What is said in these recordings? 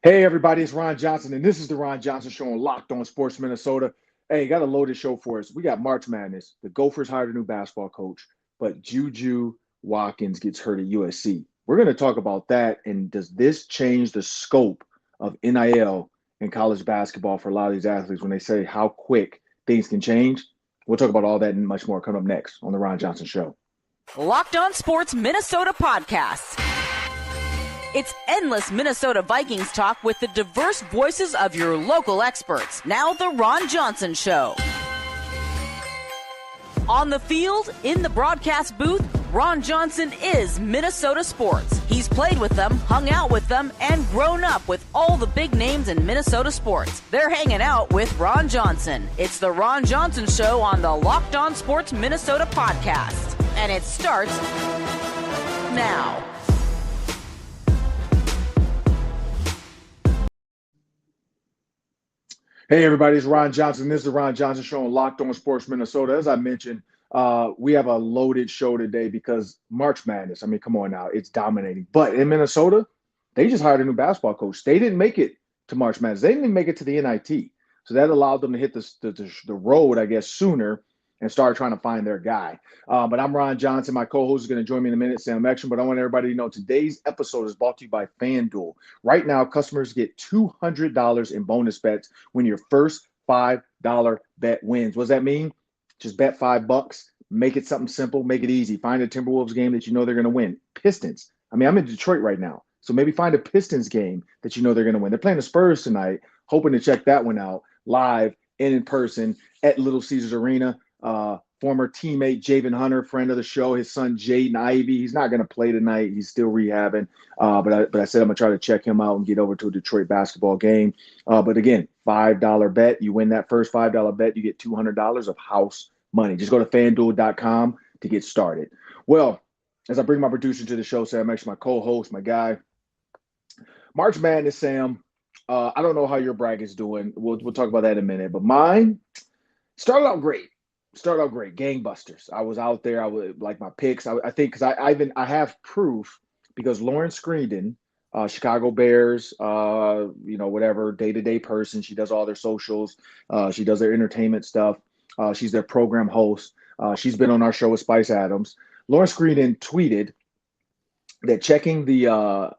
Hey, everybody, it's Ron Johnson, and this is the Ron Johnson Show on Locked On Sports Minnesota. Hey, got a loaded show for us. We got March Madness. The Gophers hired a new basketball coach, but Juju Watkins gets hurt at USC. We're going to talk about that, and does this change the scope of NIL in college basketball for a lot of these athletes when they say how quick things can change? We'll talk about all that and much more coming up next on the Ron Johnson Show. Locked On Sports Minnesota podcasts. It's endless Minnesota Vikings talk with the diverse voices of your local experts. Now the Ron Johnson Show. On the field, in the broadcast booth, Ron Johnson is Minnesota sports. He's played with them, hung out with them, and grown up with all the big names in Minnesota sports. They're hanging out with Ron Johnson. It's the Ron Johnson Show on the Locked On Sports Minnesota podcast. And it starts now. Hey, everybody, it's Ron Johnson. This is the Ron Johnson Show on Locked On Sports Minnesota. As I mentioned, we have a loaded show today because March Madness, I mean, come on now, it's dominating. But in Minnesota, they just hired a new basketball coach. They didn't make it to March Madness. They didn't even make it to the NIT. So that allowed them to hit the road, I guess, sooner and start trying to find their guy. But I'm Ron Johnson. My co-host is going to join me in a minute, Sam Exum. But I want everybody to know today's episode is brought to you by FanDuel. Right now, customers get $200 in bonus bets when your first $5 bet wins. What does that mean? Just bet $5. Make it something simple. Make it easy. Find a Timberwolves game that you know they're going to win. Pistons. I mean, I'm in Detroit right now. So maybe find a Pistons game that you know they're going to win. They're playing the Spurs tonight. Hoping to check that one out live and in person at Little Caesars Arena. Former teammate Javen Hunter, friend of the show, his son Jaden Ivey. He's not going to play tonight. He's still rehabbing. But I said I'm going to try to check him out and get over to a Detroit basketball game. But again, $5 bet. You win that first $5 bet, you get $200 of house money. Just go to FanDuel.com to get started. Well, as I bring my producer to the show, Sam, actually my co-host, my guy, March Madness, Sam. I don't know how your bracket's doing. We'll talk about that in a minute. But mine started out great. Gangbusters. I was out there. I would like my picks. I think because I have proof because Lauren Screenden, Chicago Bears, whatever day-to-day person. She does all their socials. She does their entertainment stuff. She's their program host. She's been on our show with Spice Adams. Lauren Screenden tweeted that checking the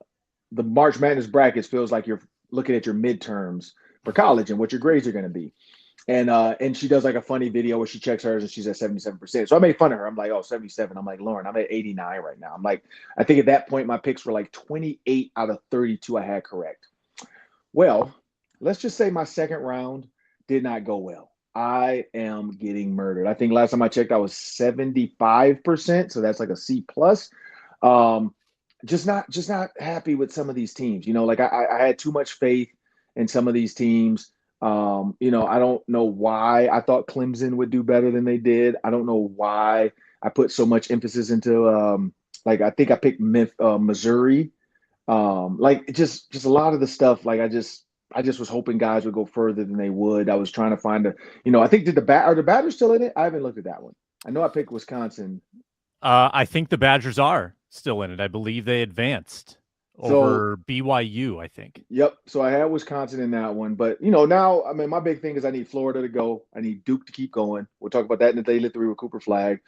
March Madness brackets feels like you're looking at your midterms for college and what your grades are going to be. And she does like a funny video where she checks hers and she's at 77%. So I made fun of her. I'm like, 77. I'm like, Lauren, I'm at 89 right now. I'm like, I think at that point my picks were like 28 out of 32 I had correct. Well, let's just say my second round did not go well. I am getting murdered. I think last time I checked, I was 75%. So that's like a C plus. Just not happy with some of these teams. Like I had too much faith in some of these teams. I don't know why I thought Clemson would do better than they did. I don't know why I put so much emphasis into I think I picked Missouri. Just a lot of the stuff. Like I just was hoping guys would go further than they would. I was trying to find I think are the Badgers still in it? I haven't looked at that one. I know I picked Wisconsin. I think the Badgers are still in it. I believe they advanced over BYU, I think. Yep. So I had Wisconsin in that one. But, now, I mean, my big thing is I need Florida to go. I need Duke to keep going. We'll talk about that in the Daily 3 with Cooper Flagg.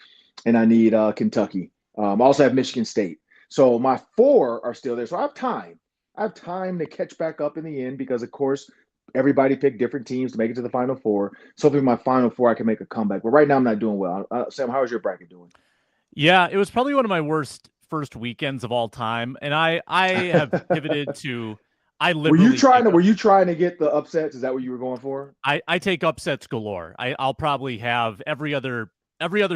And I need Kentucky. I also have Michigan State. So my 4 are still there. So I have time. I have time to catch back up in the end because, of course, everybody picked different teams to make it to the Final Four. So hopefully my Final Four I can make a comeback. But right now I'm not doing well. Sam, how is your bracket doing? Yeah, it was probably one of my worst first weekends of all time, and I have pivoted to Were you trying to get the upsets? Is that what you were going for? I take upsets galore. I'll probably have every other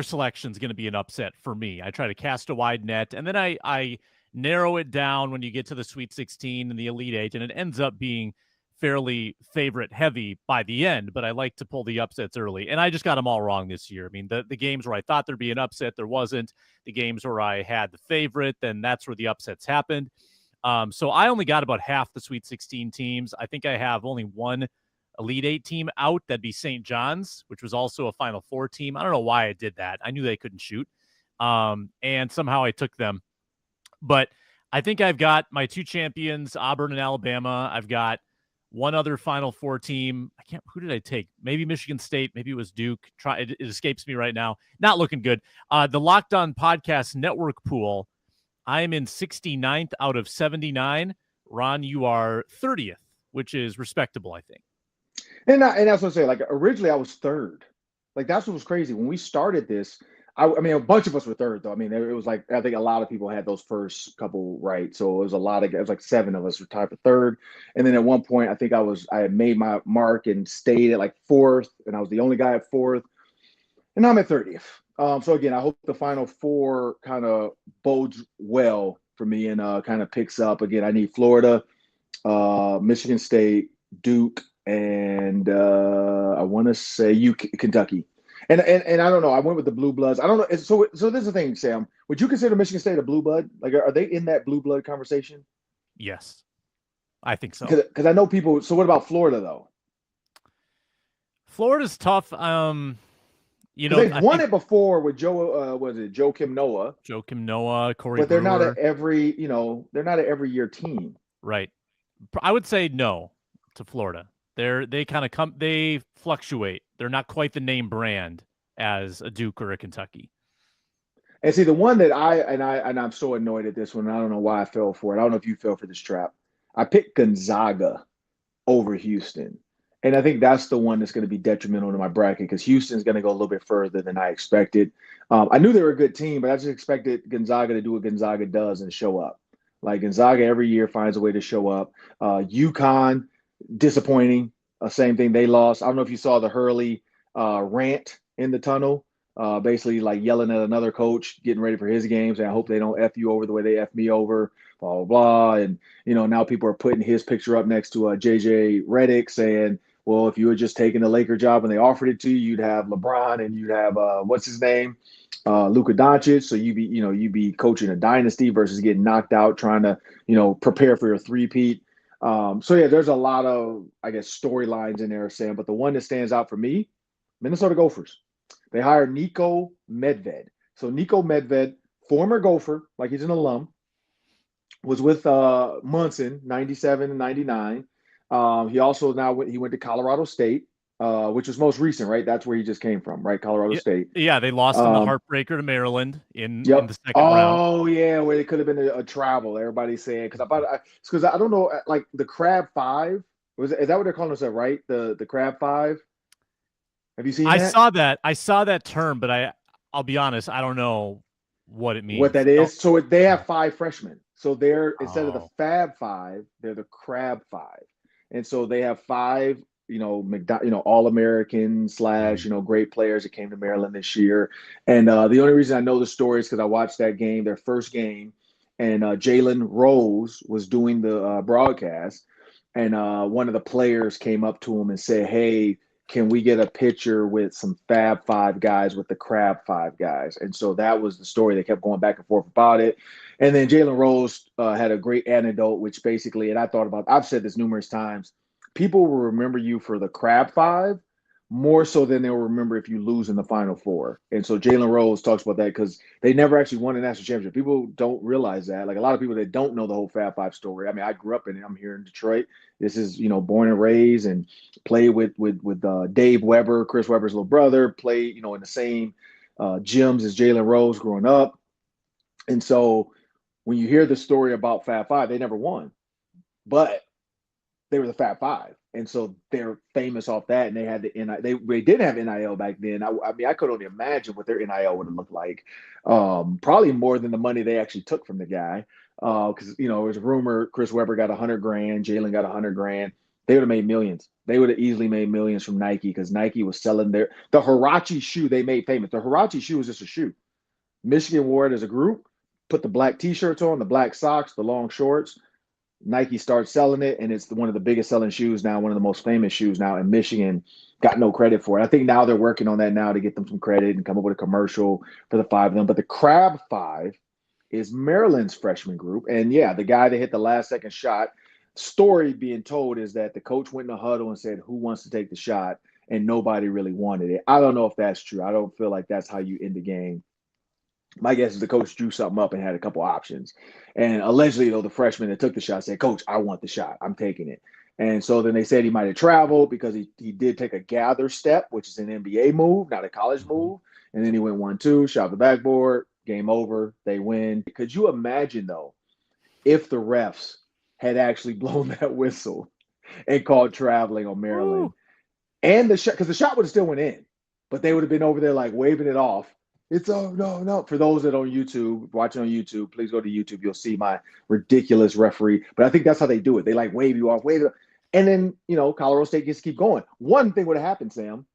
selection is going to be an upset for me. I try to cast a wide net, and then I narrow it down when you get to the Sweet 16 and the Elite 8, and it ends up being fairly favorite heavy by the end, but I like to pull the upsets early. And I just got them all wrong this year. I mean, the games where I thought there'd be an upset, there wasn't. The games where I had the favorite, then that's where the upsets happened. So I only got about half the Sweet 16 teams. I think I have only one Elite 8 team out. That'd be St. John's, which was also a Final Four team. I don't know why I did that. I knew they couldn't shoot. And somehow I took them. But I think I've got my two champions, Auburn and Alabama. I've got one other Final Four team. Who did I take? Maybe Michigan State. Maybe it was Duke. It escapes me right now. Not looking good. The Locked On Podcast Network pool, I am in 69th out of 79. Ron, you are 30th, which is respectable, I think. And that's what I'm saying. Like, originally I was third. Like, that's what was crazy. When we started this, I mean, a bunch of us were third, though. I mean, it was like, I think a lot of people had those first couple right. So it was like 7 of us were tied for third. And then at one point, I think I had made my mark and stayed at like 4th, and I was the only guy at 4th. And now I'm at 30th. So again, I hope the Final Four kind of bodes well for me and kind of picks up. Again, I need Florida, Michigan State, Duke, and I want to say Kentucky. And I don't know. I went with the Blue Bloods. I don't know. So this is the thing, Sam. Would you consider Michigan State a blue blood? Like, are they in that blue blood conversation? Yes, I think so. Because I know people. So what about Florida though? Florida's tough. They've won it before with Joakim Noah, Corey. But they're not at every. They're not an every year team. Right. I would say no to Florida. They fluctuate. They're not quite the name brand as a Duke or a Kentucky. And see, the one that I'm so annoyed at this one. I don't know why I fell for it. I don't know if you fell for this trap. I picked Gonzaga over Houston. And I think that's the one that's going to be detrimental to my bracket because Houston's going to go a little bit further than I expected. I knew they were a good team, but I just expected Gonzaga to do what Gonzaga does and show up. Like, Gonzaga every year finds a way to show up. UConn, disappointing. Same thing. They lost. I don't know if you saw the Hurley rant in the tunnel, basically like yelling at another coach, getting ready for his games. And I hope they don't F you over the way they F me over, blah, blah, blah. And, now people are putting his picture up next to JJ Redick saying, well, if you had just taken the Laker job when they offered it to you, you'd have LeBron and you'd have, what's his name? Luka Doncic. So you'd be coaching a dynasty versus getting knocked out, trying to, prepare for your three-peat. There's a lot of, I guess, storylines in there, Sam. But the one that stands out for me, Minnesota Gophers. They hired Niko Medved. So Niko Medved, former Gopher, like he's an alum, was with Munson, 97 and 99. He also he went to Colorado State, which was most recent, right? That's where he just came from, right? Colorado State. Yeah, they lost in the heartbreaker to Maryland in the second round. Oh, yeah, where it could have been a travel. Everybody's saying because I don't know, like the Crab Five. Is that what they're calling themselves, right? The Crab Five. Have you seen that? I saw that term, but I'll be honest, I don't know what it means. What that is? So they have 5 freshmen. So they're instead of the Fab Five, they're the Crab Five. And so they have 5, All-American / great players that came to Maryland this year. And the only reason I know the story is because I watched that game, their first game, and Jalen Rose was doing the broadcast. And one of the players came up to him and said, hey, can we get a picture with some Fab Five guys with the Crab Five guys? And so that was the story. They kept going back and forth about it. And then Jalen Rose had a great anecdote, which basically, and I've said this numerous times, people will remember you for the Crab Five more so than they'll remember if you lose in the Final Four. And so Jalen Rose talks about that because they never actually won a national championship. People don't realize that. Like, a lot of people that don't know the whole Fab Five story. I mean, I grew up in it. I'm here in Detroit. This is, born and raised and played with Dave Weber, Chris Webber's little brother, played, in the same gyms as Jalen Rose growing up. And so when you hear the story about Fab Five, they never won, but they were the Fab Five. And so they're famous off that, and they had they didn't have NIL back then. I mean, I could only imagine what their NIL would have looked like. Probably more than the money they actually took from the guy. Because it was a rumor Chris Webber got $100,000, Jalen got $100,000. They would have made millions. They would have easily made millions from Nike because Nike was selling the Huarache shoe they made famous. The Huarache shoe was just a shoe. Michigan wore it as a group, put the black T-shirts on, the black socks, the long shorts. Nike starts selling it, and it's one of the biggest selling shoes now, one of the most famous shoes now, and Michigan got no credit for it. I think now they're working on that now to get them some credit and come up with a commercial for the 5 of them. But the Crab Five is Maryland's freshman group. And, yeah, the guy that hit the last-second shot, story being told is that the coach went in the huddle and said, who wants to take the shot? And nobody really wanted it. I don't know if that's true. I don't feel like that's how you end the game. My guess is the coach drew something up and had a couple options. And allegedly, though, the freshman that took the shot said, Coach, I want the shot. I'm taking it. And so then they said he might have traveled because he did take a gather step, which is an NBA move, not a college move. And then he went 1-2, shot the backboard, game over, they win. Could you imagine, though, if the refs had actually blown that whistle and called traveling on Maryland? Woo. And the shot, because the shot would have still went in, but they would have been over there like waving it off. It's no. For those that on YouTube, watching on YouTube, please go to YouTube. You'll see my ridiculous referee. But I think that's how they do it. They like wave you off, wave it off. And then, Colorado State gets to keep going. One thing would have happened, Sam.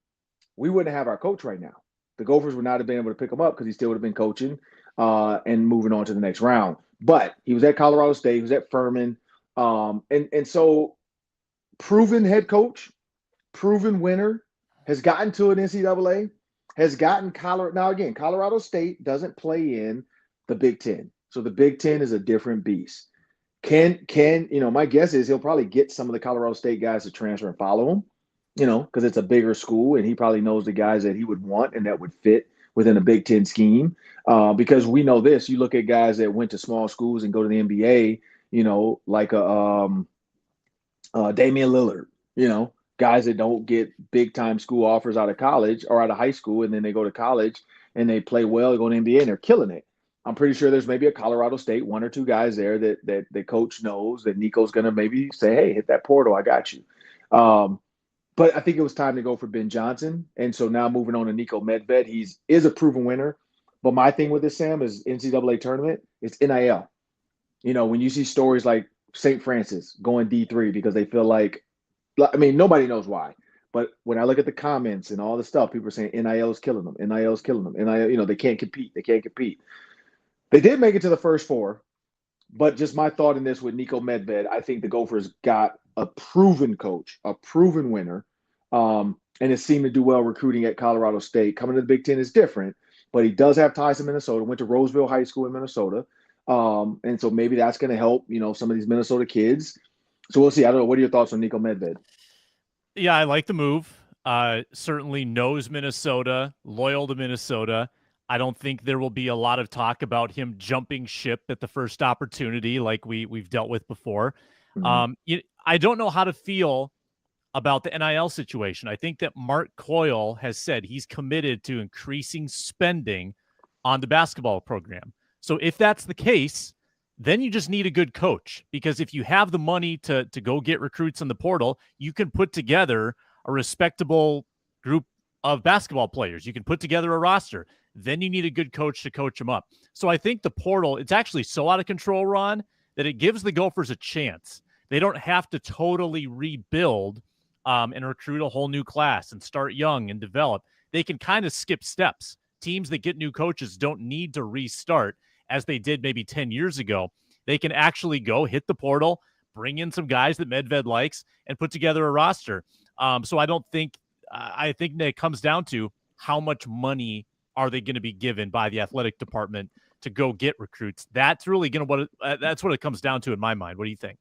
We wouldn't have our coach right now. The Gophers would not have been able to pick him up because he still would have been coaching and moving on to the next round. But he was at Colorado State. He was at Furman. And so proven head coach, proven winner, has gotten to an NCAA, has gotten Colorado. Now, again, Colorado State doesn't play in the Big Ten. So the Big Ten is a different beast. My guess is he'll probably get some of the Colorado State guys to transfer and follow him, because it's a bigger school and he probably knows the guys that he would want and that would fit within a Big Ten scheme. Because we know this, you look at guys that went to small schools and go to the NBA, like Damian Lillard, guys that don't get big time school offers out of college or out of high school, and then they go to college and they play well, they go to the NBA and they're killing it. I'm pretty sure there's maybe a Colorado State, one or two guys there that the coach knows that Niko's going to maybe say, hey, hit that portal, I got you. But I think it was time to go for Ben Johnson. And so now moving on to Niko Medved, is a proven winner. But my thing with this, Sam, is NCAA tournament, it's NIL. When you see stories like St. Francis going D3 because they feel like, nobody knows why. But when I look at the comments and all the stuff, people are saying NIL is killing them. NIL is killing them. NIL, they can't compete. They can't compete. They did make it to the first four, but just my thought in this with Niko Medved, I think the Gophers got a proven coach, a proven winner, and it seemed to do well recruiting at Colorado State. Coming to the Big Ten is different, but he does have ties to Minnesota, went to Roseville High School in Minnesota, and so maybe that's going to help, some of these Minnesota kids. So we'll see. I don't know. What are your thoughts on Niko Medved? Yeah, I like the move. Certainly knows Minnesota, loyal to Minnesota. I don't think there will be a lot of talk about him jumping ship at the first opportunity like we've dealt with before. Mm-hmm. I don't know how to feel about the NIL situation. I think that Mark Coyle has said he's committed to increasing spending on the basketball program. So if that's the case, then you just need a good coach, because if you have the money to go get recruits in the portal, you can put together a respectable group of basketball players. You can put together a roster. Then you need a good coach to coach them up. So I think the portal, it's actually so out of control, Ron, that it gives the Gophers a chance. They don't have to totally rebuild and recruit a whole new class and start young and develop. They can kind of skip steps. Teams that get new coaches don't need to restart as they did maybe 10 years ago. They can actually go hit the portal, bring in some guys that Medved likes, and put together a roster. So I think that it comes down to how much money are they going to be given by the athletic department to go get recruits. That's really that's what it comes down to in my mind. What do you think?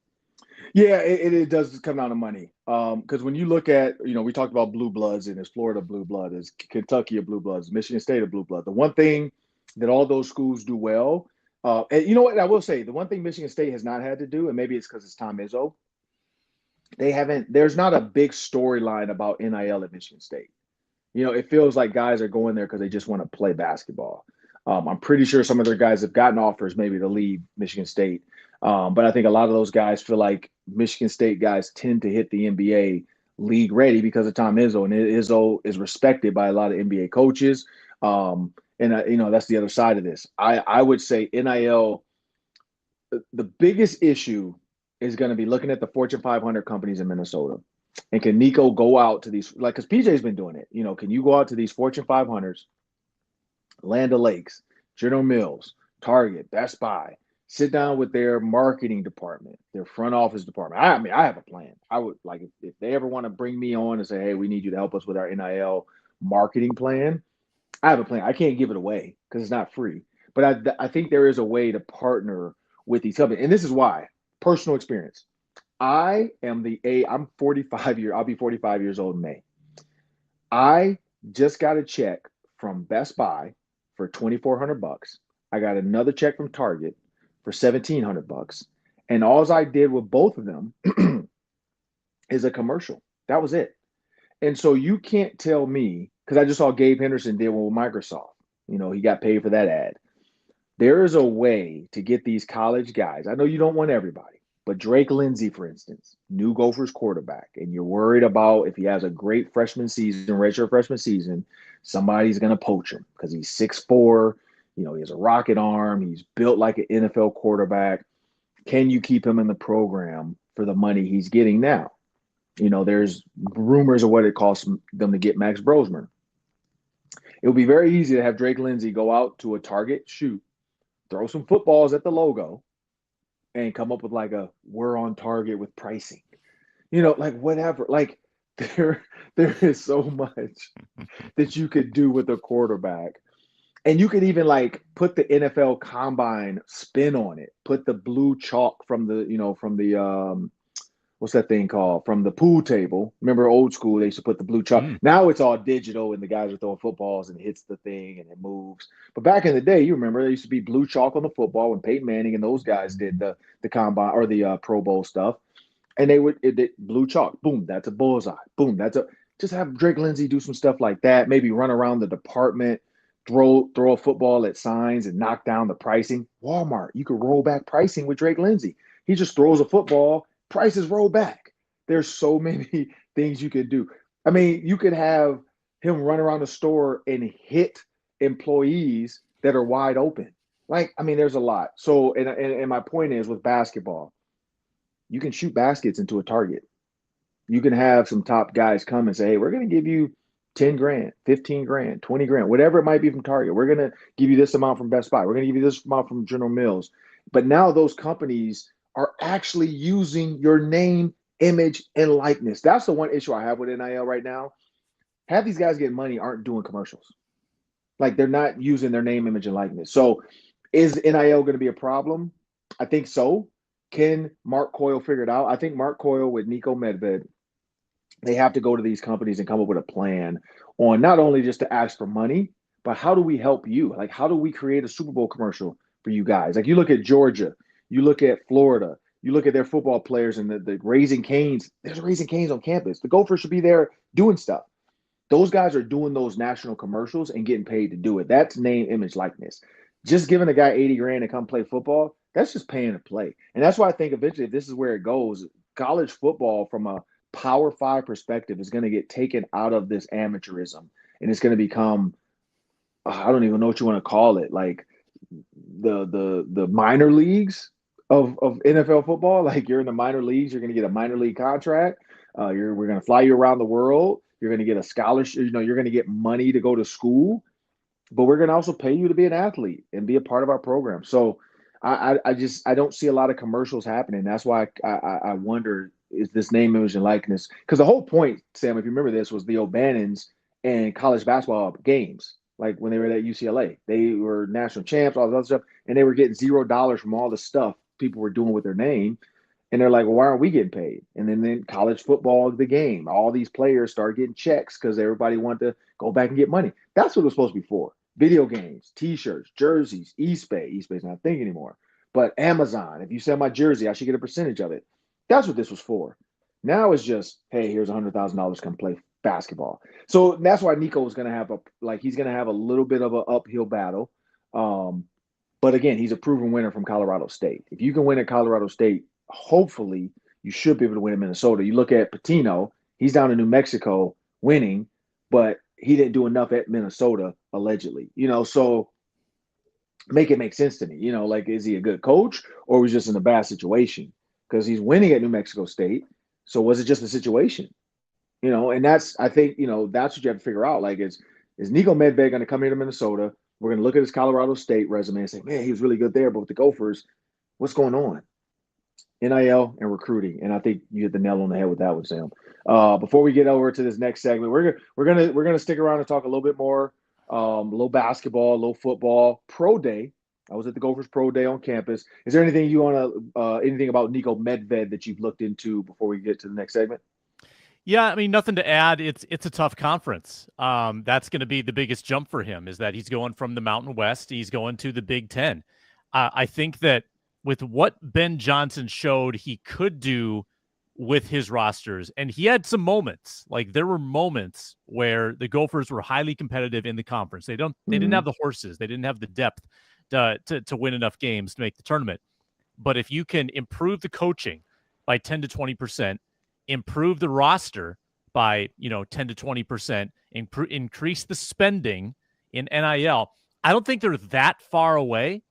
Yeah, it does come down to money. Because when you look at, we talked about blue bloods, and there's Florida blue blood, there's Kentucky a blue bloods, Michigan State a blue blood. The one thing that all those schools do well, and you know what, I will say, the one thing Michigan State has not had to do, and maybe it's because it's Tom Izzo, there's not a big storyline about NIL at Michigan State. It feels like guys are going there because they just want to play basketball. I'm pretty sure some of their guys have gotten offers maybe to leave Michigan State. But I think a lot of those guys feel like Michigan State guys tend to hit the NBA league ready because of Tom Izzo. And Izzo is respected by a lot of NBA coaches. And that's the other side of this. I would say NIL, the biggest issue is going to be looking at the Fortune 500 companies in Minnesota. And can Niko go out to these, because PJ's been doing it, can you go out to these Fortune 500s, Land O'Lakes, General Mills, Target, Best Buy, sit down with their marketing department, their front office department. I have a plan. I would if they ever want to bring me on and say, hey, we need you to help us with our NIL marketing plan, I have a plan. I can't give it away because it's not free. But I think there is a way to partner with these companies. And this is why, personal experience. I'm 45 I'll be 45 years old in May. I just got a check from Best Buy for $2,400 I got another check from Target for $1,700. And all I did with both of them is a commercial. That was it. And so you can't tell me, because I just saw Gabe Henderson did one with Microsoft. He got paid for that ad. There is a way to get these college guys. I know you don't want everybody, but Drake Lindsey, for instance, new Gophers quarterback, and you're worried about if he has a great freshman season, redshirt freshman season, somebody's going to poach him because he's 6'4", he has a rocket arm, he's built like an NFL quarterback. Can you keep him in the program for the money he's getting now? There's rumors of what it costs them to get Max Brosmer. It would be very easy to have Drake Lindsey go out to a Target, shoot, throw some footballs at the logo, and come up with like we're on target with pricing. Like whatever. Like there is so much that you could do with a quarterback. And you could even like put the NFL Combine spin on it. Put the blue chalk from the what's that thing called? From the pool table. Remember old school, they used to put the blue chalk. Now it's all digital and the guys are throwing footballs and it hits the thing and it moves. But back in the day, you remember there used to be blue chalk on the football when Peyton Manning and those guys did the combine or the Pro Bowl stuff. And they would blue chalk. Boom, that's a bullseye. Boom, just have Drake Lindsey do some stuff like that. Maybe run around the department, throw a football at signs and knock down the pricing. Walmart, you could roll back pricing with Drake Lindsey. He just throws a football. Prices roll back. There's so many things you could do. I mean, you could have him run around the store and hit employees that are wide open. Like, I mean, there's a lot. So, and my point is with basketball, you can shoot baskets into a Target. You can have some top guys come and say, hey, we're going to give you 10 grand, 15 grand, 20 grand, whatever it might be from Target. We're going to give you this amount from Best Buy. We're going to give you this amount from General Mills. But now those companies are actually using your name, image, and likeness. That's the one issue I have with NIL right now. Half these guys getting money aren't doing commercials. Like they're not using their name, image, and likeness. So is NIL going to be a problem? I think so. Can Mark Coyle figure it out? I think Mark Coyle with Niko Medved, they have to go to these companies and come up with a plan on not only just to ask for money, but how do we help you? Like, how do we create a Super Bowl commercial for you guys? Like you look at Georgia, you look at Florida, you look at their football players and the Raising Canes. There's a Raising Canes on campus. The Gophers should be there doing stuff. Those guys are doing those national commercials and getting paid to do it. That's name, image, likeness. Just giving a guy 80 grand to come play football, that's just paying to play. And that's why I think eventually, if this is where it goes, college football from a Power 5 perspective is going to get taken out of this amateurism. And it's going to become, I don't even know what you want to call it, like the minor leagues of NFL football. Like you're in the minor leagues, you're going to get a minor league contract. We're going to fly you around the world. You're going to get a scholarship. You're going to get money to go to school, but we're going to also pay you to be an athlete and be a part of our program. So I don't see a lot of commercials happening. That's why I wonder, is this name, image, and likeness? Because the whole point, Sam, if you remember this, was the O'Bannons and college basketball games. Like when they were at UCLA, they were national champs, all this other stuff, and they were getting $0 from all the stuff people were doing with their name. And they're like, well, why aren't we getting paid? And then college football, the game, all these players start getting checks because everybody wanted to go back and get money. That's what it was supposed to be for. Video games, T-shirts, jerseys, Eastbay. Eastbay's not a thing anymore. But Amazon, if you sell my jersey, I should get a percentage of it. That's what this was for. Now it's just, hey, here's $100,000, come play basketball. So that's why Niko is going to have he's going to have a little bit of an uphill battle. But again, he's a proven winner from Colorado State. If you can win at Colorado State, hopefully you should be able to win in Minnesota. You look at Patino, he's down in New Mexico winning, but he didn't do enough at Minnesota, allegedly. So make it make sense to me. Like, is he a good coach or was just in a bad situation? Because he's winning at New Mexico State. So was it just a situation? And that's, I think, that's what you have to figure out. Like, is Niko Medved going to come here to Minnesota? We're going to look at his Colorado State resume and say, man, he was really good there, but with the Gophers, what's going on? NIL and recruiting. And I think you hit the nail on the head with that one, Sam. Before we get over to this next segment, we're gonna stick around and talk a little bit more, a little basketball, a little football. Pro Day. I was at the Gophers Pro Day on campus. Is there anything you want to anything about Niko Medved that you've looked into before we get to the next segment? Yeah, I mean, nothing to add. It's a tough conference. That's going to be the biggest jump for him, is that he's going from the Mountain West, he's going to the Big Ten. I think that with what Ben Johnson showed he could do with his rosters, and he had some moments, like there were moments where the Gophers were highly competitive in the conference. They didn't have the horses, they didn't have the depth to win enough games to make the tournament. But if you can improve the coaching by 10 to 20%, improve the roster by 10 to 20%, increase the spending in NIL. I don't think they're that far away.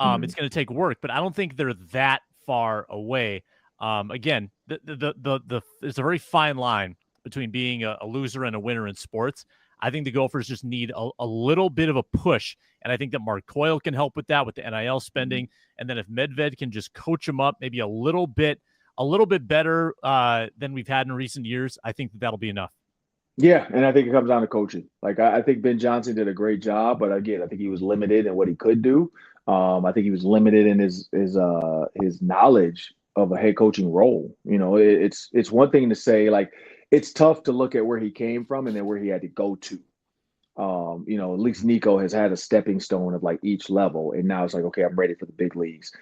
It's going to take work, but I don't think they're that far away. Again, there's a very fine line between being a loser and a winner in sports. I think the Gophers just need a little bit of a push, and I think that Mark Coyle can help with that, with the NIL spending. And then if Medved can just coach them up maybe a little bit better than we've had in recent years, I think that'll be enough. Yeah, and I think it comes down to coaching. Like I think Ben Johnson did a great job, but again, I think he was limited in what he could do. I think he was limited in his knowledge of a head coaching role. It's one thing to say, like, it's tough to look at where he came from and then where he had to go to. At least Niko has had a stepping stone of like each level, and now it's like, okay, I'm ready for the big leagues.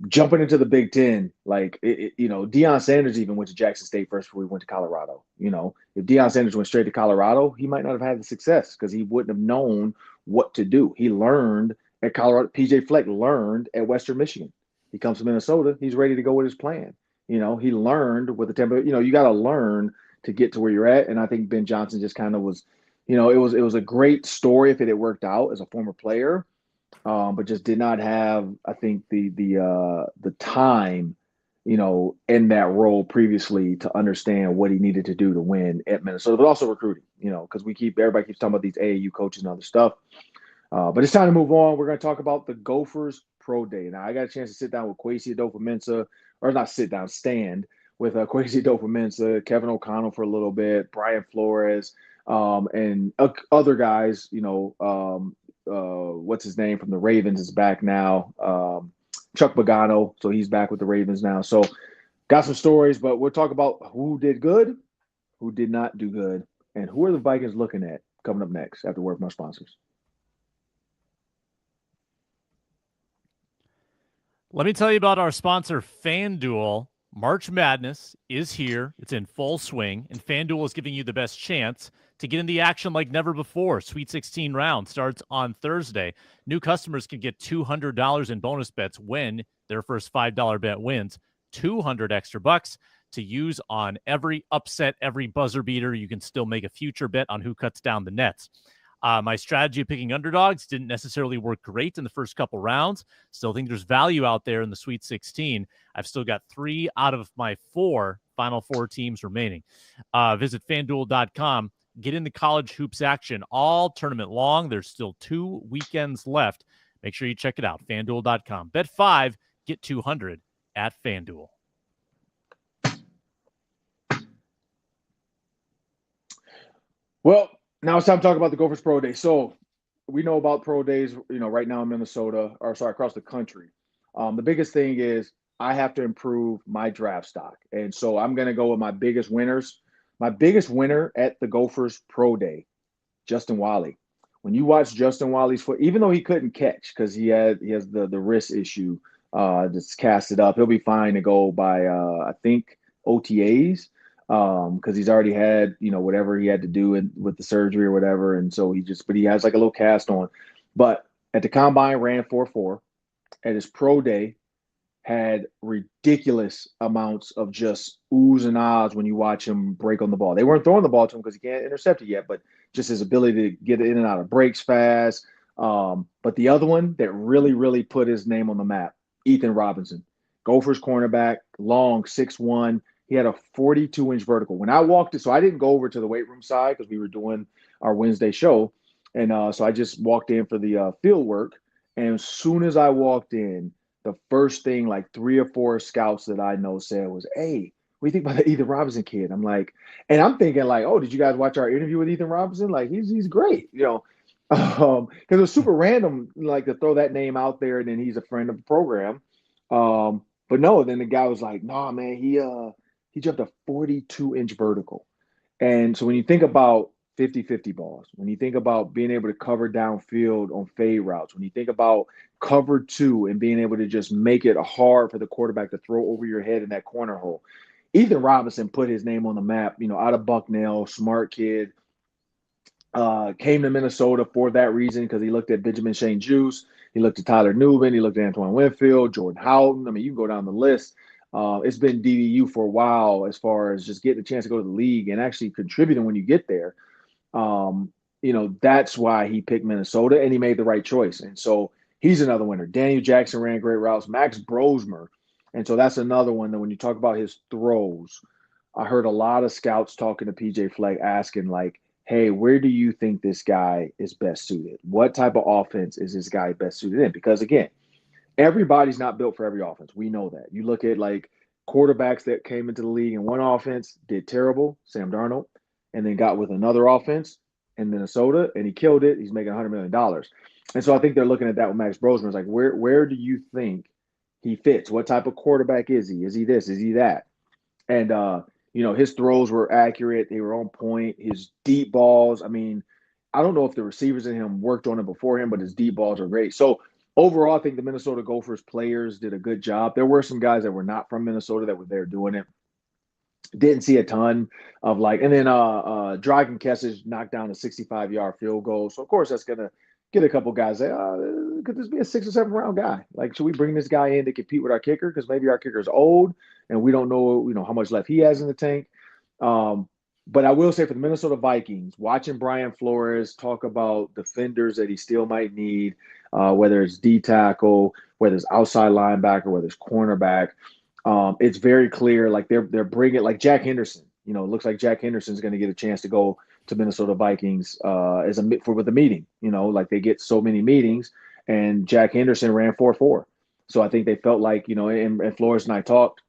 Jumping into the Big Ten, like, Deion Sanders even went to Jackson State first before he went to Colorado. If Deion Sanders went straight to Colorado, he might not have had the success because he wouldn't have known what to do. He learned at Colorado. PJ Fleck learned at Western Michigan. He comes to Minnesota. He's ready to go with his plan. He learned with the tempo. You got to learn to get to where you're at. And I think Ben Johnson just kind of was, it was a great story if it had worked out as a former player. But just did not have, I think, the time, in that role previously to understand what he needed to do to win at Minnesota, but also recruiting, because everybody keeps talking about these AAU coaches and other stuff. But it's time to move on. We're going to talk about the Gophers Pro Day. Now, I got a chance to sit down with kwesi-adofo-mensah, or not sit down, stand with kwesi-adofo-mensah, Kevin O'Connell for a little bit, Brian Flores, and other guys, what's his name from the Ravens is back now. Chuck Pagano. So he's back with the Ravens now. So got some stories, but we'll talk about who did good, who did not do good, and who are the Vikings looking at coming up next after word from our sponsors. Let me tell you about our sponsor, FanDuel. March Madness is here. It's in full swing, and FanDuel is giving you the best chance to get in the action like never before. Sweet 16 round starts on Thursday. New customers can get $200 in bonus bets when their first $5 bet wins. 200 extra bucks to use on every upset, every buzzer beater. You can still make a future bet on who cuts down the nets. My strategy of picking underdogs didn't necessarily work great in the first couple rounds. Still think there's value out there in the Sweet 16. I've still got 3 out of my final 4 teams remaining. Visit FanDuel.com. Get in the college hoops action all tournament long. There's still 2 weekends left. Make sure you check it out, FanDuel.com. Bet 5, get 200 at FanDuel. Well, now it's time to talk about the Gophers Pro Day. So we know about Pro Days, right now in Minnesota, across the country. The biggest thing is I have to improve my draft stock. And so I'm going to go with my biggest winners. My biggest winner at the Gophers Pro Day, Justin Wally. When you watch Justin Wally's foot, even though he couldn't catch because he has the wrist issue that's casted up, he'll be fine to go by, I think, OTAs. Because he's already had, whatever he had to do with the surgery or whatever. And so but he has like a little cast on. But at the combine, ran 4.4. At his pro day, had ridiculous amounts of just oohs and ahs when you watch him break on the ball. They weren't throwing the ball to him because he can't intercept it yet, but just his ability to get in and out of breaks fast. But the other one that really, really put his name on the map, Ethan Robinson. Gophers cornerback, long, 6'1". He had a 42-inch vertical. When I walked it, so I didn't go over to the weight room side because we were doing our Wednesday show. And so I just walked in for the field work. And as soon as I walked in, the first thing like 3 or 4 scouts that I know said was, "Hey, what do you think about the Ethan Robinson kid?" I'm like, and I'm thinking like, "Oh, did you guys watch our interview with Ethan Robinson? Like he's great, because it was super random, like to throw that name out there, and then he's a friend of the program. But no, then the guy was like, "Nah, man, he jumped a 42-inch vertical." And so when you think about 50-50 balls, when you think about being able to cover downfield on fade routes, when you think about cover two and being able to just make it hard for the quarterback to throw over your head in that corner hole, Ethan Robinson put his name on the map, out of Bucknell, smart kid, came to Minnesota for that reason because he looked at Benjamin St-Juste, he looked at Tyler Nubin, he looked at Antoine Winfield, Jordan Houghton. I mean, you can go down the list. It's been DDU for a while as far as just getting a chance to go to the league and actually contributing when you get there. That's why he picked Minnesota, and he made the right choice. And so he's another winner. Daniel Jackson ran great routes. Max Brosmer. And so that's another one that when you talk about his throws, I heard a lot of scouts talking to PJ Fleck asking, like, hey, where do you think this guy is best suited? What type of offense is this guy best suited in? Because, again, everybody's not built for every offense. We know that. You look at, like, quarterbacks that came into the league in one offense, did terrible, Sam Darnold, and then got with another offense in Minnesota, and he killed it. He's making $100 million. And so I think they're looking at that with Max Brosmer. It's like, where do you think he fits? What type of quarterback is he? Is he this? Is he that? And, his throws were accurate. They were on point. His deep balls, I mean, I don't know if the receivers in him worked on it before him, but his deep balls are great. So overall, I think the Minnesota Gophers players did a good job. There were some guys that were not from Minnesota that were there doing it. Didn't see a ton of and then Dragan Kesich knocked down a 65-yard field goal. So, of course, that's going to get a couple guys say, could this be a 6 or 7 round guy? Like, should we bring this guy in to compete with our kicker? Because maybe our kicker is old and we don't know, how much left he has in the tank. But I will say for the Minnesota Vikings, watching Brian Flores talk about defenders that he still might need, whether it's D tackle, whether it's outside linebacker, whether it's cornerback, it's very clear, like they're bringing, like Jack Henderson. It looks like Jack Henderson's going to get a chance to go to Minnesota Vikings with a meeting. Like they get so many meetings, and Jack Henderson ran 4.4. So I think they felt like, and Flores and I talked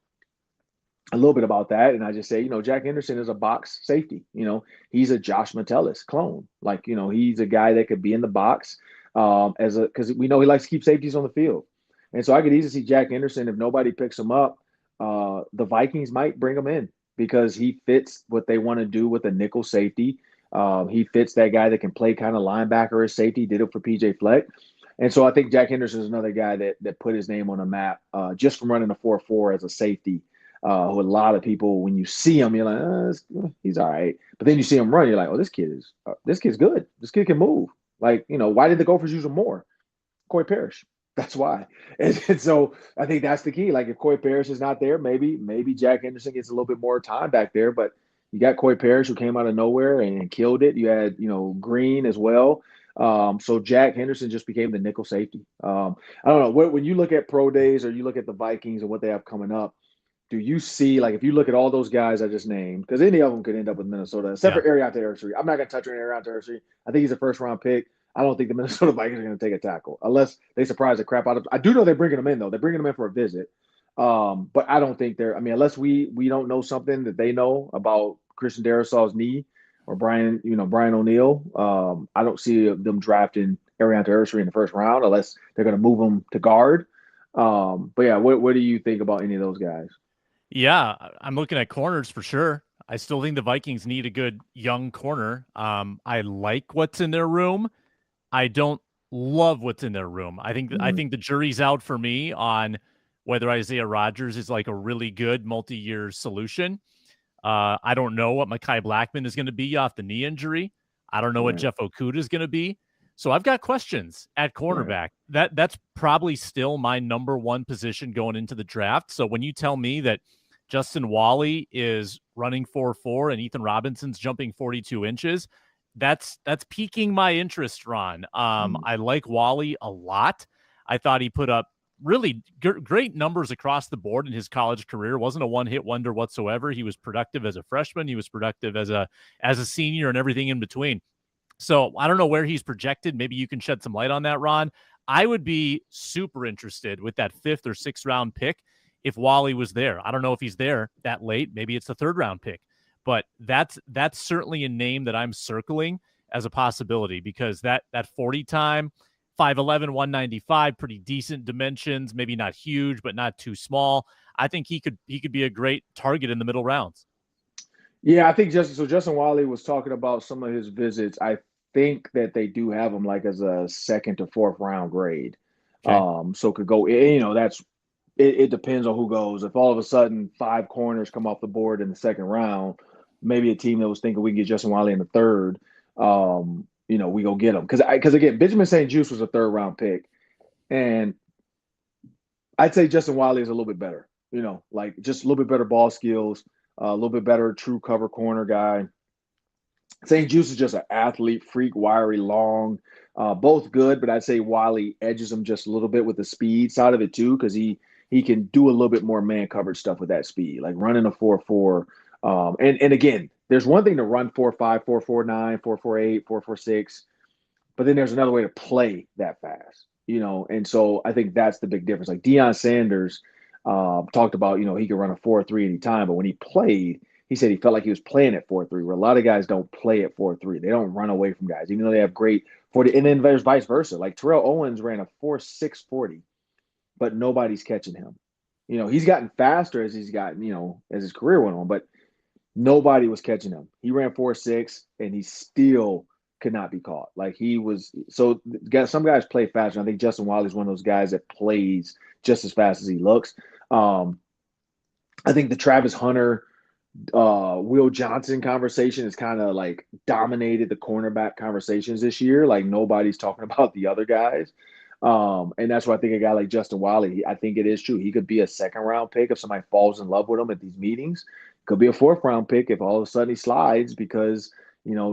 a little bit about that, and I just say, Jack Henderson is a box safety. He's a Josh Metellus clone. Like, he's a guy that could be in the box because we know he likes to keep safeties on the field. And so I could easily see Jack Henderson, if nobody picks him up, the Vikings might bring him in because he fits what they want to do with a nickel safety. He fits that guy that can play kind of linebacker or safety, did it for PJ Fleck. And so I think Jack Henderson is another guy that put his name on a map just from running a 4.4 as a safety. Who a lot of people, when you see him, you're like, he's all right. But then you see him run, you're like, oh, this kid's good. This kid can move. Like, why did the Gophers use him more? Corey Parrish. That's why. And so I think that's the key. Like if Corey Parrish is not there, maybe Jack Henderson gets a little bit more time back there. But you got Corey Parrish who came out of nowhere and killed it. You had, Green as well. So Jack Henderson just became the nickel safety. I don't know. When you look at pro days or you look at the Vikings and what they have coming up, do you see, like, if you look at all those guys I just named, because any of them could end up with Minnesota, except for Ariante Arcery. I'm not going to touch on Ariante Arcery. I think he's a first-round pick. I don't think the Minnesota Vikings are going to take a tackle unless they surprise the crap out of. I do know they're bringing him in, though. They're bringing him in for a visit. But I don't think they're – I mean, unless we don't know something that they know about Christian Darisaul's knee or Brian O'Neill, I don't see them drafting Ariante Arcery in the first round unless they're going to move him to guard. But, yeah, what do you think about any of those guys? Yeah, I'm looking at corners for sure. I still think the Vikings need a good young corner. I like what's in their room. I don't love what's in their room. I think the jury's out for me on whether Isaiah Rodgers is like a really good multi-year solution. I don't know what Mekhi Blackmon is going to be off the knee injury. I don't know what Jeff Okudah is going to be. So I've got questions at cornerback. That's probably still my number one position going into the draft. So when you tell me that Justin Wally is running 4.4 and Ethan Robinson's jumping 42 inches, that's piquing my interest, Ron. I like Wally a lot. I thought he put up really great numbers across the board in his college career. Wasn't a one-hit wonder whatsoever. He was productive as a freshman. He was productive as a senior and everything in between. So I don't know where he's projected. Maybe you can shed some light on that, Ron. I would be super interested with that 5th or 6th round pick if Wally was there. I don't know if he's there that late. Maybe it's the 3rd round pick. But that's certainly a name that I'm circling as a possibility because that 40 time, 5'11", 195, pretty decent dimensions, maybe not huge, but not too small. I think he could be a great target in the middle rounds. Yeah, I think Justin Wiley was talking about some of his visits. I think that they do have him like as a second to fourth round grade. Okay. So could go, that's it depends on who goes. If all of a sudden 5 corners come off the board in the second round, maybe a team that was thinking we can get Justin Wiley in the third, we go get him. Because again, Benjamin St. Juste was a third round pick. And I'd say Justin Wiley is a little bit better, like just a little bit better ball skills, a little bit better true cover corner guy. St. Juste is just an athlete, freak, wiry, long, both good, but I'd say Wiley edges him just a little bit with the speed side of it too, because he can do a little bit more man coverage stuff with that speed, like running a 4.4. And again, there's one thing to run 4.5, 4.49, 4.48, 4.46, but then there's another way to play that fast, And so I think that's the big difference. Like Deion Sanders talked about, he could run a 4.3 anytime, but when he played, he said he felt like he was playing at 4.3, where a lot of guys don't play at 4.3. They don't run away from guys, even though they have great 40. And then there's vice versa. Like Terrell Owens ran a 4.6 40, but nobody's catching him. He's gotten faster as he's gotten, as his career went on, but nobody was catching him. He ran 4.6 and he still could not be caught. Like he was, so some guys play faster. I think Justin Wiley is one of those guys that plays just as fast as he looks. I think the Travis Hunter, Will Johnson conversation has kind of like dominated the cornerback conversations this year. Like nobody's talking about the other guys. And that's why I think a guy like Justin Wiley, I think it is true. He could be a second round pick if somebody falls in love with him at these meetings. Could be a fourth round pick if all of a sudden he slides because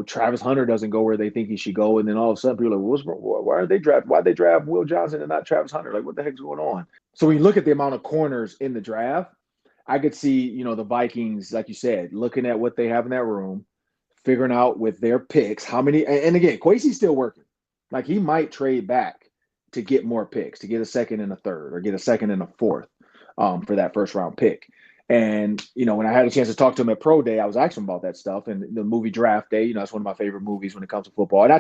Travis Hunter doesn't go where they think he should go, and then all of a sudden people are like, why are they draft? Why they draft Will Johnson and not Travis Hunter? Like, what the heck's going on? So when you look at the amount of corners in the draft, I could see the Vikings, like you said, looking at what they have in that room, figuring out with their picks how many. And again, Kwesi's still working. Like he might trade back to get more picks, to get a second and a third, or get a second and a fourth for that first round pick. And, when I had a chance to talk to him at Pro Day, I was asking him about that stuff. And the movie Draft Day, that's one of my favorite movies when it comes to football. And I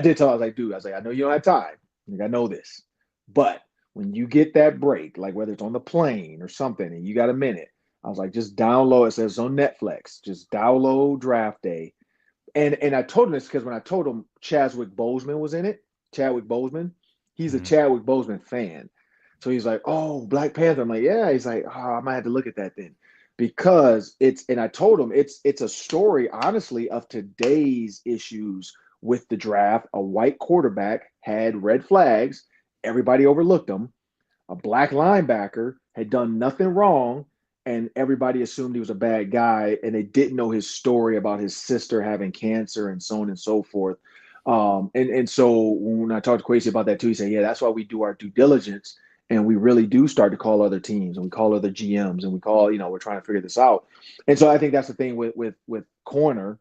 did tell him, I was like, dude, I know you don't have time. Like, I know this. But when you get that break, like whether it's on the plane or something, and you got a minute, I was like, just download it. It says on Netflix. Just download Draft Day. And I told him this because when I told him Chadwick Boseman was in it, he's a Chadwick Boseman fan. So he's like, oh, Black Panther. I'm like, yeah. He's like, oh, I might have to look at that then. Because and I told him it's a story, honestly, of today's issues with the draft. A white quarterback had red flags. Everybody overlooked him. A black linebacker had done nothing wrong, and everybody assumed he was a bad guy, and they didn't know his story about his sister having cancer and so on and so forth. And so when I talked to Kwesi about that too, he said, yeah, that's why we do our due diligence. And we really do start to call other teams, and we call other GMs, and we call, we're trying to figure this out. And so I think that's the thing with corner.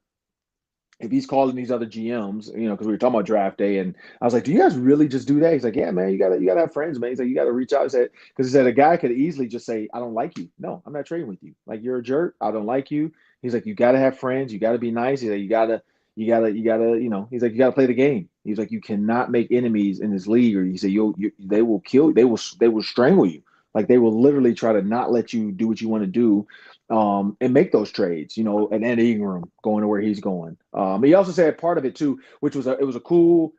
If he's calling these other GMs, because we were talking about Draft Day, and I was like, do you guys really just do that? He's like, yeah, man, you gotta have friends, man. He's like, you gotta reach out and say, because he said a guy could easily just say, I don't like you. No, I'm not trading with you. Like, you're a jerk. I don't like you. He's like, you gotta have friends. You gotta be nice. He's like, you gotta, he's like, you gotta play the game. He's like, you cannot make enemies in this league, or he said, they will kill, they will strangle you. Like, they will literally try to not let you do what you want to do, and make those trades. And Ed Ingram going to where he's going. He also said part of it too, which was it was a cool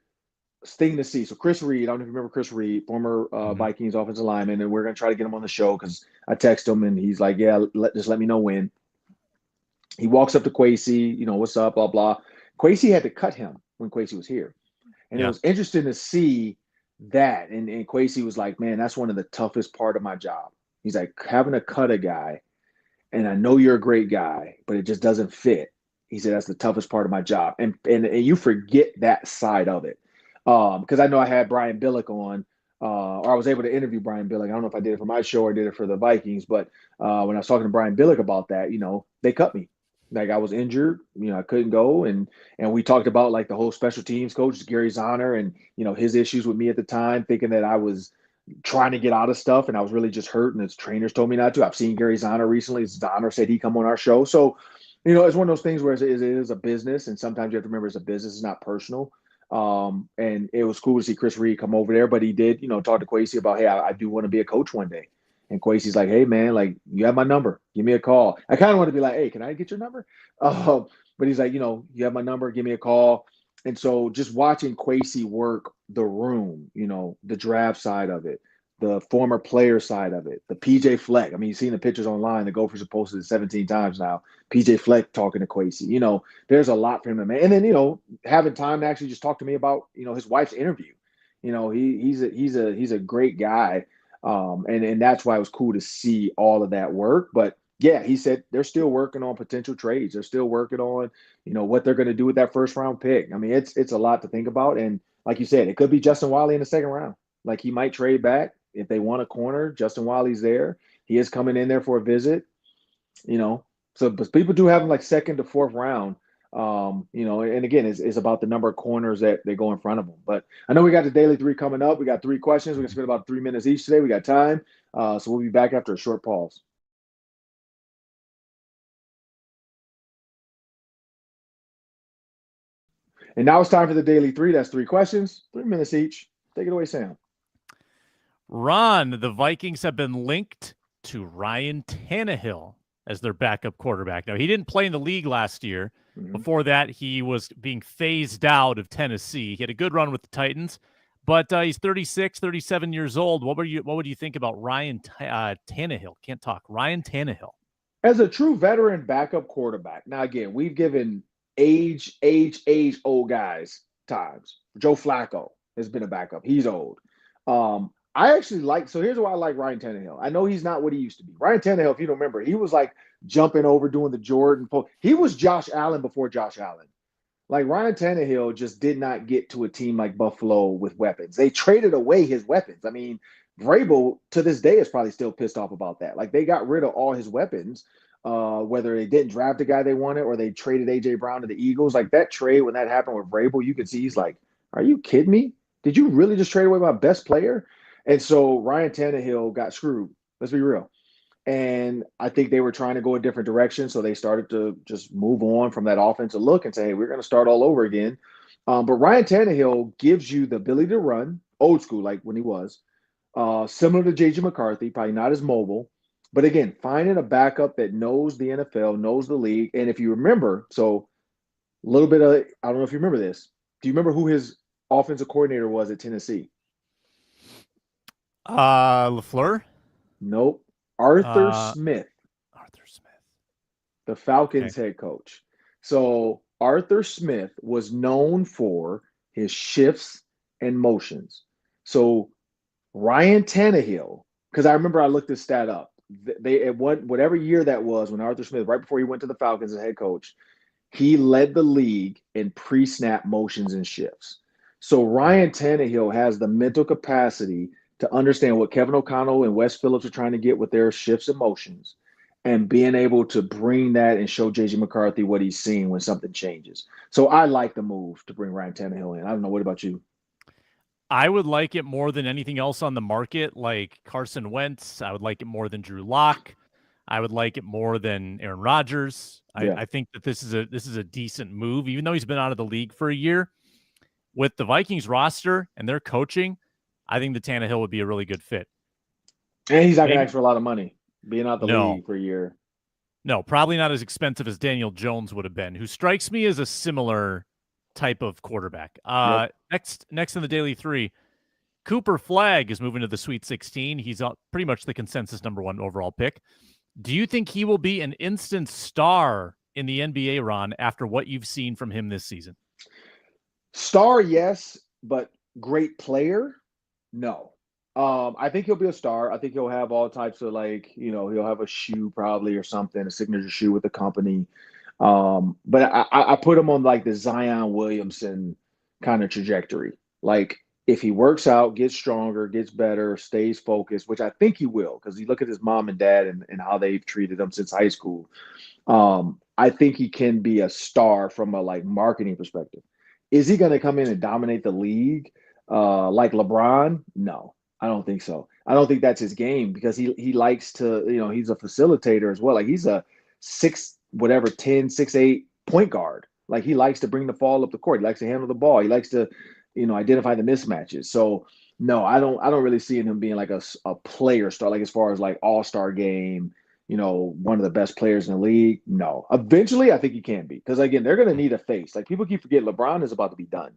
thing to see. So Chris Reed, I don't know if you remember Chris Reed, former Vikings offensive lineman, and we're gonna try to get him on the show because I text him and he's like, yeah, just let me know when. He walks up to Kwesi, what's up, blah blah. Kwesi had to cut him when Kwesi was here. And It was interesting to see that. And Kwesi was like, man, that's one of the toughest part of my job. He's like, having to cut a guy, and I know you're a great guy, but it just doesn't fit. He said, that's the toughest part of my job. And you forget that side of it. Because I know I had Brian Billick on, or I was able to interview Brian Billick. I don't know if I did it for my show or did it for the Vikings, but when I was talking to Brian Billick about that, they cut me. Like, I was injured, I couldn't go. And we talked about like the whole special teams coach, Gary Zahner, and, his issues with me at the time, thinking that I was trying to get out of stuff and I was really just hurt. And his trainers told me not to. I've seen Gary Zahner recently. Zahner said he'd come on our show. So, it's one of those things where it is a business. And sometimes you have to remember it's a business, it's not personal. And it was cool to see Chris Reed come over there, but he did, talk to Kwesi about, hey, I do want to be a coach one day. And Kwesi's like, hey, man, like, you have my number. Give me a call. I kind of want to be like, hey, can I get your number? But he's like, you have my number. Give me a call. And so just watching Kwesi work the room, the draft side of it, the former player side of it, the PJ Fleck. I mean, you've seen the pictures online. The Gophers have posted it 17 times now. PJ Fleck talking to Kwesi. There's a lot for him to make. And then, having time to actually just talk to me about, his wife's interview. He's a great guy. And that's why it was cool to see all of that work. But yeah, he said they're still working on potential trades. They're still working on, what they're going to do with that first round pick. I mean, it's a lot to think about. And like you said, it could be Justin Wiley in the second round. Like, he might trade back if they want a corner. Justin Wiley's there. He is coming in there for a visit. So but people do have him like second to fourth round. And again, it's about the number of corners that they go in front of them. But I know we got the Daily 3 coming up. We got 3 questions. We're going to spend about 3 minutes each today. We got time. So we'll be back after a short pause. And now it's time for the Daily 3. That's 3 questions, 3 minutes each. Take it away, Sam. Ron, the Vikings have been linked to Ryan Tannehill as their backup quarterback. Now, he didn't play in the league last year. Mm-hmm. Before that, he was being phased out of Tennessee. He had a good run with the Titans, but he's 36, 37 years old. What would you think about Ryan Tannehill? Can't talk. Ryan Tannehill. As a true veteran backup quarterback. Now, again, we've given age old guys times. Joe Flacco has been a backup. He's old. I actually so here's why I like Ryan Tannehill. I know he's not what he used to be. Ryan Tannehill, if you don't remember, he was like jumping over, doing the Jordan post. He was Josh Allen before Josh Allen. Like, Ryan Tannehill just did not get to a team like Buffalo with weapons. They traded away his weapons. I mean, Vrabel to this day is probably still pissed off about that. Like, they got rid of all his weapons, whether they didn't draft the guy they wanted or they traded A.J. Brown to the Eagles. Like, that trade, when that happened with Vrabel, you could see he's like, are you kidding me? Did you really just trade away my best player? And so Ryan Tannehill got screwed. Let's be real. And I think they were trying to go a different direction. So they started to just move on from that offensive look and say, hey, we're going to start all over again. But Ryan Tannehill gives you the ability to run, old school, like when he was, similar to J.J. McCarthy, probably not as mobile. But again, finding a backup that knows the NFL, knows the league. And if you remember, so a little bit of, I don't know if you remember this. Do you remember who his offensive coordinator was at Tennessee? LaFleur? Nope. Arthur Smith. Arthur Smith. The Falcons head coach. So Arthur Smith was known for his shifts and motions. So Ryan Tannehill, because I remember I looked this stat up. They at whatever year that was when Arthur Smith, right before he went to the Falcons as head coach, he led the league in pre-snap motions and shifts. So Ryan Tannehill has the mental capacity to understand what Kevin O'Connell and Wes Phillips are trying to get with their shifts and motions, and being able to bring that and show J.J. McCarthy what he's seeing when something changes. So I like the move to bring Ryan Tannehill in. I don't know. What about you? I would like it more than anything else on the market, like Carson Wentz. I would like it more than Drew Lock. I would like it more than Aaron Rodgers. I think that this is a decent move, even though he's been out of the league for a year. With the Vikings roster and their coaching, I think the Tannehill would be a really good fit. And he's not going to ask for a lot of money, being out the league for a year. No, probably not as expensive as Daniel Jones would have been, who strikes me as a similar type of quarterback. Next in the Daily 3, Cooper Flagg is moving to the Sweet 16. He's pretty much the consensus number 1 overall pick. Do you think he will be an instant star in the NBA, Ron, after what you've seen from him this season? Star, yes, but great player, no. I think he'll be a star. I think he'll have all types of, like, he'll have a shoe probably or something, a signature shoe with the company. But I put him on like the Zion Williamson kind of trajectory. Like, if he works out, gets stronger, gets better, stays focused, which I think he will, because you look at his mom and dad and how they've treated him since high school. I think he can be a star from a like marketing perspective. Is he going to come in and dominate the league like LeBron? No, I don't think so. I don't think that's his game, because he likes to, he's a facilitator as well. Like, he's a 6'8" point guard. Like, he likes to bring the ball up the court. He likes to handle the ball. He likes to, identify the mismatches. So No, I don't really see him being like a player star, like as far as like all-star game, one of the best players in the league. No. Eventually, I think he can be. Because again, they're gonna need a face. Like people keep forgetting LeBron is about to be done.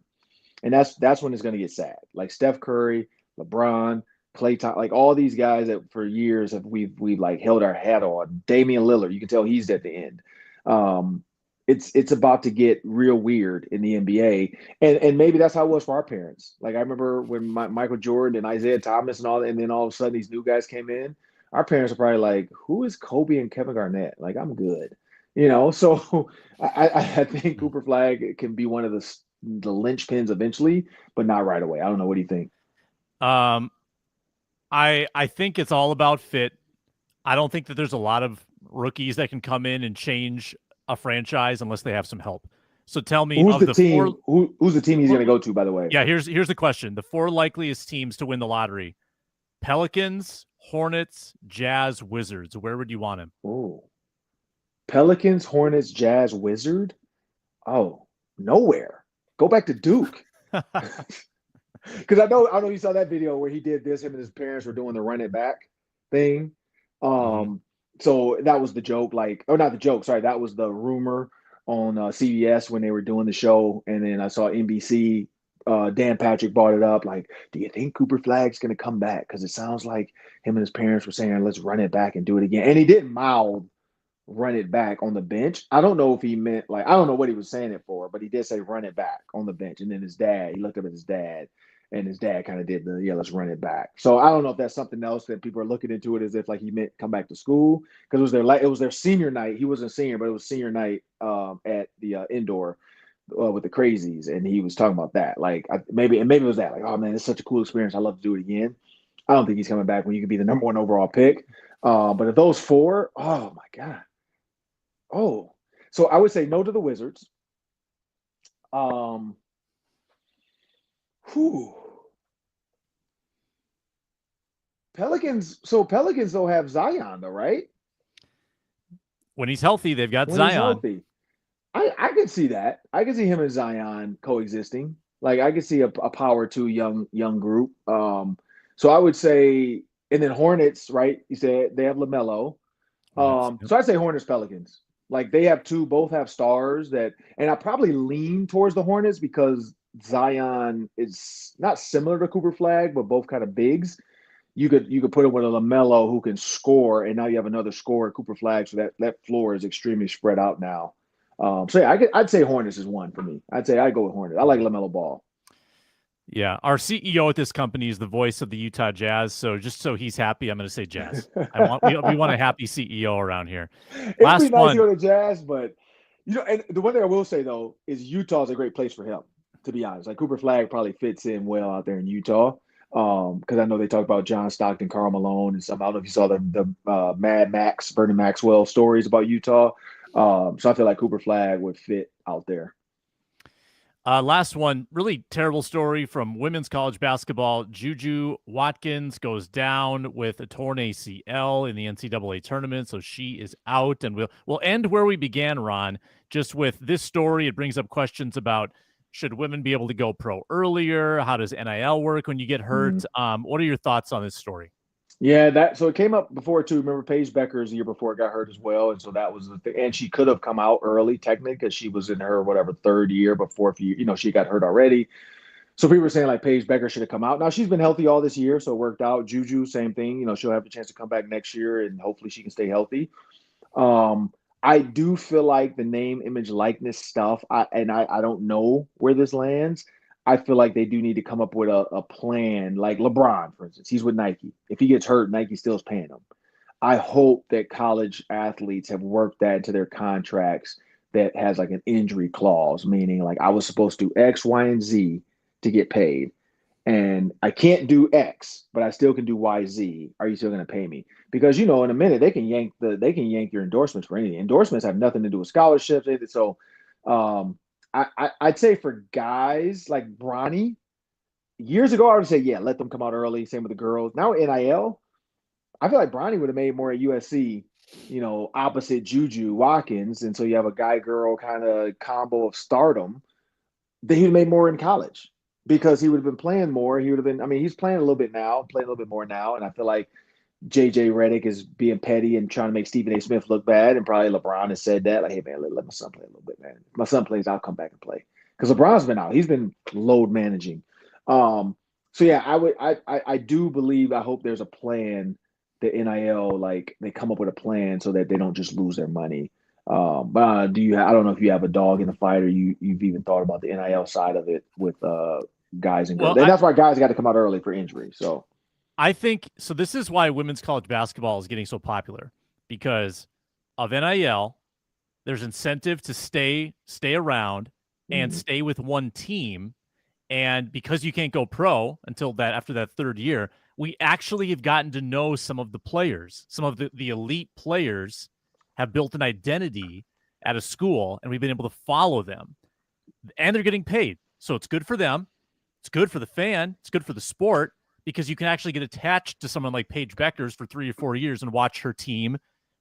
And that's when it's gonna get sad. Like Steph Curry, LeBron, Klay Thompson, like all these guys that for years we've like held our hat on. Damian Lillard, you can tell he's at the end. Um, it's about to get real weird in the NBA, and maybe that's how it was for our parents. Like I remember when Michael Jordan and Isaiah Thomas and all that, and then all of a sudden these new guys came in. Our parents are probably like, "Who is Kobe and Kevin Garnett?" Like I'm good, So I think Cooper Flagg can be one of the linchpins eventually, but not right away. I don't know. What do you think? I think it's all about fit. I don't think that there's a lot of rookies that can come in and change a franchise unless they have some help. So tell me, who's the team? Who's the team he's going to go to? By the way, yeah. Here's the question: the 4 likeliest teams to win the lottery: Pelicans, Hornets, Jazz, Wizards. Where would you want him? Oh, Pelicans, Hornets, Jazz, Wizard. Oh, nowhere. Go back to Duke. Because I know you saw that video where he did this. Him and his parents were doing the run it back thing. So that was the joke, not the joke. Sorry, that was the rumor on CBS when they were doing the show. And then I saw NBC. Dan Patrick brought it up. Like, do you think Cooper Flagg's going to come back? Because it sounds like him and his parents were saying, let's run it back and do it again. And he didn't mouth run it back on the bench. I don't know if he meant I don't know what he was saying it for, but he did say run it back on the bench. And then he looked up at his dad. And his dad kind of did let's run it back. So I don't know if that's something else that people are looking into it as if like he meant come back to school because it was their senior night. He wasn't a senior, but it was senior night at the indoor with the crazies, and he was talking about that. Like maybe it was that like, oh man, it's such a cool experience. I love to do it again. I don't think he's coming back when you can be the number 1 overall pick. But of those 4, oh my god. Oh, so I would say no to the Wizards. Pelicans though have Zion though, right? When he's healthy, they've got when Zion. He's healthy. I could see that. I could see him and Zion coexisting. Like I could see a power 2 young group. So I would say, and then Hornets, right? You said they have LaMelo. So I'd say Hornets Pelicans. Like they have both have stars that, and I probably lean towards the Hornets because Zion is not similar to Cooper Flagg, but both kind of bigs. You could put it with a LaMelo who can score, and now you have another scorer, Cooper Flagg, so that floor is extremely spread out now. So yeah, I'd say Hornets is one for me. I'd go with Hornets. I like LaMelo Ball. Yeah, our CEO at this company is the voice of the Utah Jazz, so just so he's happy, I'm going to say Jazz. We want a happy CEO around here. It'd be nice to go to Jazz, but and the one thing I will say though is Utah's a great place for him. To be honest, like Cooper Flagg probably fits in well out there in Utah. Because I know they talk about John Stockton, Karl Malone, and some. I don't know if you saw the Mad Max, Vernon Maxwell stories about Utah. So I feel like Cooper Flagg would fit out there. Last one, really terrible story from women's college basketball. Juju Watkins goes down with a torn ACL in the NCAA tournament, so she is out. And we'll end where we began, Ron, just with this story. It brings up questions about should women be able to go pro earlier? How does NIL work when you get hurt? What are your thoughts on this story? Yeah, so it came up before too. Remember Paige Beckers the year before got hurt as well, and so that was the thing. And she could have come out early technically because she was in her 3rd year, but 4th year, she got hurt already. So people were saying like Paige Becker should have come out. Now she's been healthy all this year, so it worked out. Juju, same thing. She'll have a chance to come back next year, and hopefully she can stay healthy. I do feel like the name, image, likeness stuff, I don't know where this lands. I feel like they do need to come up with a plan. Like LeBron, for instance, he's with Nike. If he gets hurt, Nike still is paying him. I hope that college athletes have worked that into their contracts that has like an injury clause, meaning like I was supposed to do X, Y, and Z to get paid. And I can't do X, but I still can do Y, Z. Are you still going to pay me? Because in a minute they can yank your endorsements for anything. Endorsements have nothing to do with scholarships. So I'd say for guys like Bronny, years ago I would say yeah, let them come out early. Same with the girls. Now NIL, I feel like Bronny would have made more at USC. Opposite Juju Watkins, and so you have a guy-girl kind of combo of stardom. That he'd made more in college. because he would have been playing more. He would have been. I mean, he's playing a little bit now, playing a little bit more now, and I feel like JJ Redick is being petty and trying to make Stephen A. Smith look bad, and probably LeBron has said that, like, "Hey man, let my son play a little bit, man. If my son plays, I'll come back and play." Because LeBron's been out, he's been load managing. So yeah, I do believe. I hope there's a plan. The NIL, like they come up with a plan so that they don't just lose their money. But do you? I don't know if you have a dog in the fight, or you've even thought about the NIL side of it with guys and girls. Well, And that's why guys got to come out early for injury. So I think so. This is why women's college basketball is getting so popular because of NIL. There's incentive to stay around and stay with one team, and because you can't go pro until after that third year, we actually have gotten to know some of the players. Some of the elite players have built an identity at a school, and we've been able to follow them, and they're getting paid. So it's good for them. It's good for the fan. It's good for the sport because you can actually get attached to someone like Paige Beckers for 3 or 4 years and watch her team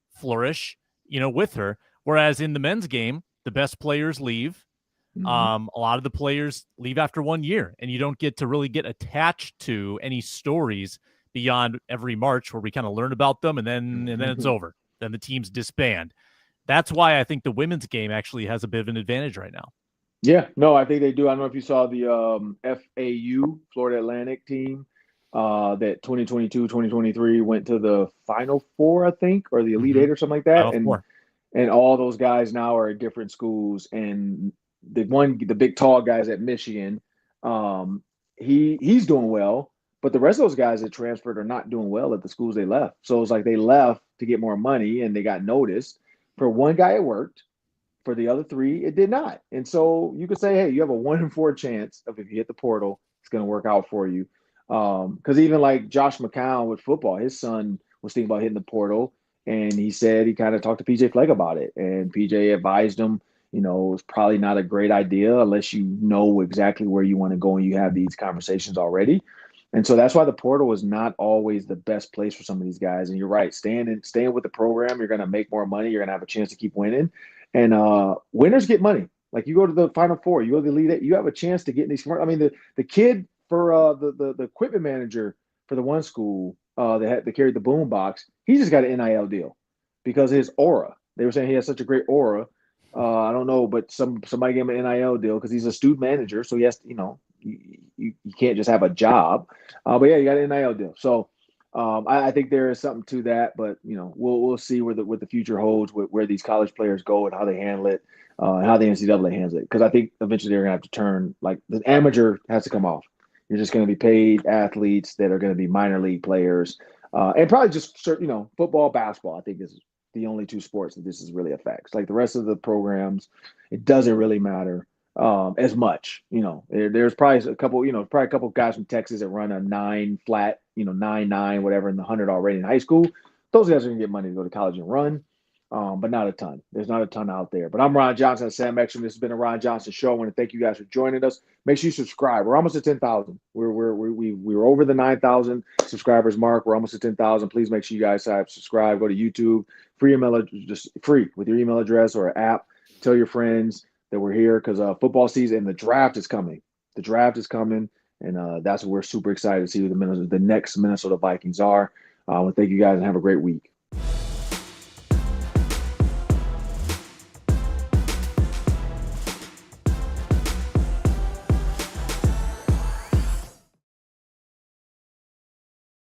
flourish, with her. Whereas in the men's game, the best players leave. A lot of the players leave after 1 year, and you don't get to really get attached to any stories beyond every March where we kind of learn about them, and then it's over. Then the teams disband. That's why I think the women's game actually has a bit of an advantage right now. Yeah, no, I think they do. I don't know if you saw the FAU, Florida Atlantic team, that 2022, 2023 went to the Final Four, I think, or the Elite Eight or something like that. And all those guys now are at different schools. And the big tall guys at Michigan, he's doing well, but the rest of those guys that transferred are not doing well at the schools they left. So it's like they left to get more money and they got noticed. For one guy, it worked. For the other three, it did not. And so you could say, hey, you have a 1 in 4 chance of if you hit the portal, it's going to work out for you. Because even like Josh McCown with football, his son was thinking about hitting the portal. And he said he kind of talked to PJ Fleck about it. And PJ advised him, it's probably not a great idea unless you know exactly where you want to go and you have these conversations already. And so that's why the portal is not always the best place for some of these guys. And you're right, staying with the program, you're going to make more money. You're going to have a chance to keep winning. And winners get money. Like you go to the Final Four, you go to the Elite Eight, you have a chance to get in these. I mean, the kid for the equipment manager for the one school that carried the boom box, he just got an NIL deal because of his aura. They were saying he has such a great aura. I don't know, but somebody gave him an NIL deal because he's a student manager, so he has to, you can't just have a job. But yeah, you got an NIL deal. So I think there is something to that, but we'll see what the future holds, where these college players go and how they handle it, and how the NCAA handles it. Because I think eventually they're gonna have to turn, like, the amateur has to come off. You're just gonna be paid athletes that are gonna be minor league players, and probably just football, basketball. I think is the only 2 sports that this is really affects. Like the rest of the programs, it doesn't really matter as much. There's probably a couple guys from Texas that run a 9 flat, 9 whatever in the 100 already in high school. Those guys are gonna get money to go to college and run, but not a ton. There's not a ton out there. But I'm Ron Johnson at Sam Exum. This has been a Ron Johnson show. I want to thank you guys for joining us. Make sure you subscribe. We're almost at 10,000. We're over the 9,000 subscribers mark. We're almost at 10,000. Please make sure you guys subscribe. Go to YouTube. Free email, just free with your email address or app. Tell your friends that we're here because football season and the draft is coming. The draft is coming, and that's what we're super excited to see who the next Minnesota Vikings are. Thank you guys and have a great week.